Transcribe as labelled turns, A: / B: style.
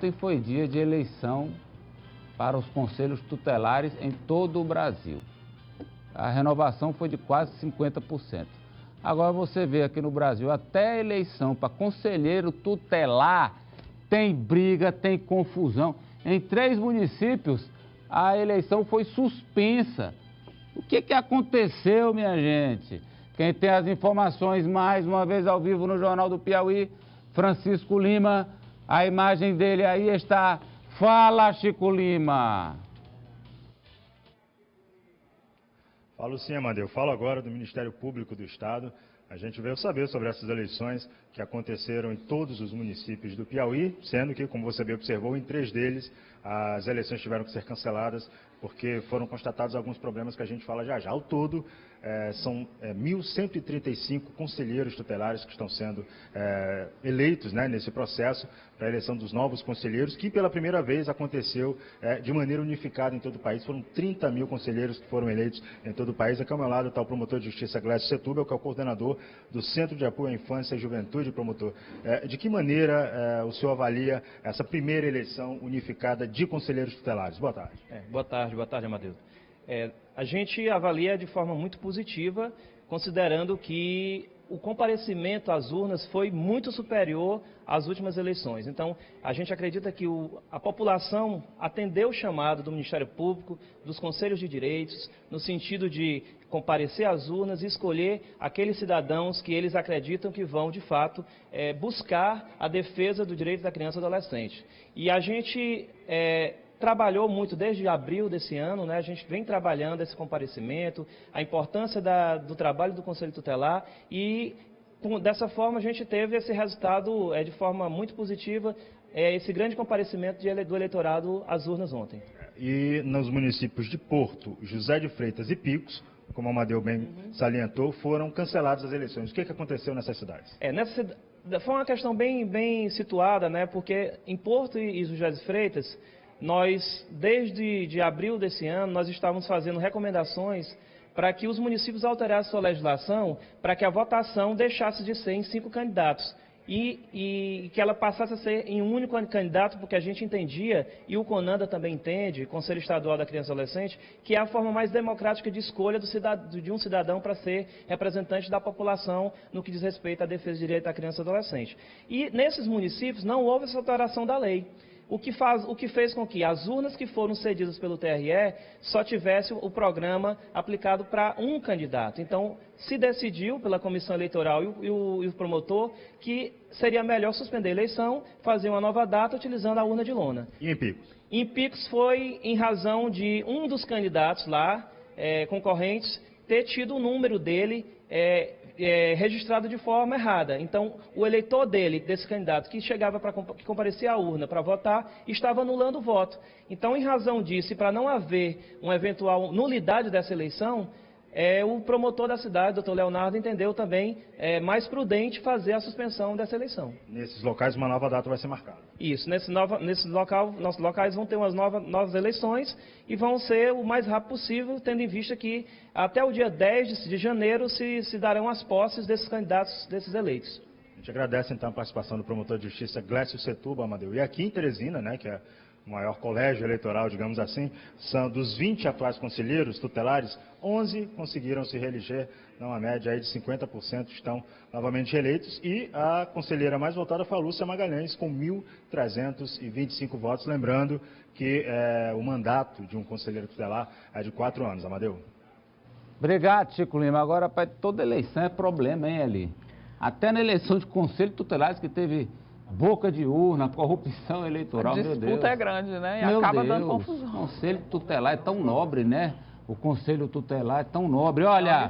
A: Ontem foi dia de eleição para os conselhos tutelares em todo o Brasil. A renovação foi de quase 50%. Agora você vê aqui no Brasil, até a eleição para conselheiro tutelar tem briga, tem confusão. Em 3 municípios, a eleição foi suspensa. O que aconteceu, minha gente? Quem tem as informações, mais uma vez ao vivo no Jornal do Piauí, Francisco Lima. A imagem dele aí está. Fala, Chico Lima.
B: Falo sim, Amadeu. Falo agora do Ministério Público do Estado. A gente veio saber sobre essas eleições que aconteceram em todos os municípios do Piauí, sendo que, como você bem observou, em 3 deles as eleições tiveram que ser canceladas porque foram constatados alguns problemas que a gente fala já já. Ao todo, são 1.135 conselheiros tutelares que estão sendo eleitos, né, nesse processo para a eleição dos novos conselheiros, que pela primeira vez aconteceu de maneira unificada em todo o país. Foram 30 mil conselheiros que foram eleitos em todo o país. Aqui ao meu lado está o promotor de justiça Glécio Setúbal, que é o coordenador do Centro de Apoio à Infância e Juventude, promotor. De que maneira o senhor avalia essa primeira eleição unificada de conselheiros tutelares? Boa tarde.
C: Boa tarde, Amadeu. A gente avalia de forma muito positiva, considerando que o comparecimento às urnas foi muito superior às últimas eleições. Então, a gente acredita que a população atendeu o chamado do Ministério Público, dos Conselhos de Direitos, no sentido de comparecer às urnas e escolher aqueles cidadãos que eles acreditam que vão, de fato, buscar a defesa do direito da criança e do adolescente. E a gente trabalhou muito desde abril desse ano, né? A gente vem trabalhando esse comparecimento, a importância do trabalho do Conselho Tutelar e dessa forma a gente teve esse resultado de forma muito positiva, esse grande comparecimento do eleitorado às urnas ontem.
B: E nos municípios de Porto, José de Freitas e Picos, como o Amadeu bem salientou, foram canceladas as eleições. O que aconteceu nessas cidades?
C: Foi uma questão bem situada, né? Porque em Porto e José de Freitas, nós, desde abril desse ano, nós estávamos fazendo recomendações para que os municípios alterassem sua legislação para que a votação deixasse de ser em 5 candidatos e que ela passasse a ser em um único candidato, porque a gente entendia, e o CONANDA também entende, Conselho Estadual da Criança e Adolescente, que é a forma mais democrática de escolha de um cidadão para ser representante da população no que diz respeito à defesa do direito da criança e adolescente. E nesses municípios não houve essa alteração da lei. O que fez com que as urnas que foram cedidas pelo TRE só tivesse o programa aplicado para um candidato. Então, se decidiu pela comissão eleitoral e o promotor que seria melhor suspender a eleição, fazer uma nova data utilizando a urna de lona.
B: E em Picos?
C: Em Picos foi em razão de um dos candidatos lá, concorrentes, ter tido o número dele registrado de forma errada. Então, o eleitor desse candidato que que comparecia à urna para votar, estava anulando o voto. Então, em razão disso, e para não haver uma eventual nulidade dessa eleição, o promotor da cidade, doutor Leonardo, entendeu também mais prudente fazer a suspensão dessa eleição.
B: Nesses locais, uma nova data vai ser marcada.
C: Isso, nossos locais vão ter umas novas eleições e vão ser o mais rápido possível, tendo em vista que até o dia 10 de janeiro se darão as posses desses candidatos, desses eleitos.
B: A gente agradece então a participação do promotor de justiça Glécio Setúbal, Amadeu. E aqui em Teresina, né, que é o maior colégio eleitoral, digamos assim, são dos 20 atuais conselheiros tutelares, 11 conseguiram se reeleger, numa média aí de 50% estão novamente eleitos, e a conselheira mais votada foi a Lúcia Magalhães, com 1.325 votos, lembrando que o mandato de um conselheiro tutelar é de 4 anos, Amadeu.
A: Obrigado, Chico Lima. Agora, para toda eleição é problema, hein, ali? Até na eleição de conselho tutelares que teve boca de urna, corrupção eleitoral, meu Deus.
D: A disputa é grande, né? E
A: meu
D: acaba
A: Deus,
D: dando confusão.
A: O conselho tutelar é tão nobre, né? O conselho tutelar é tão nobre. Olha...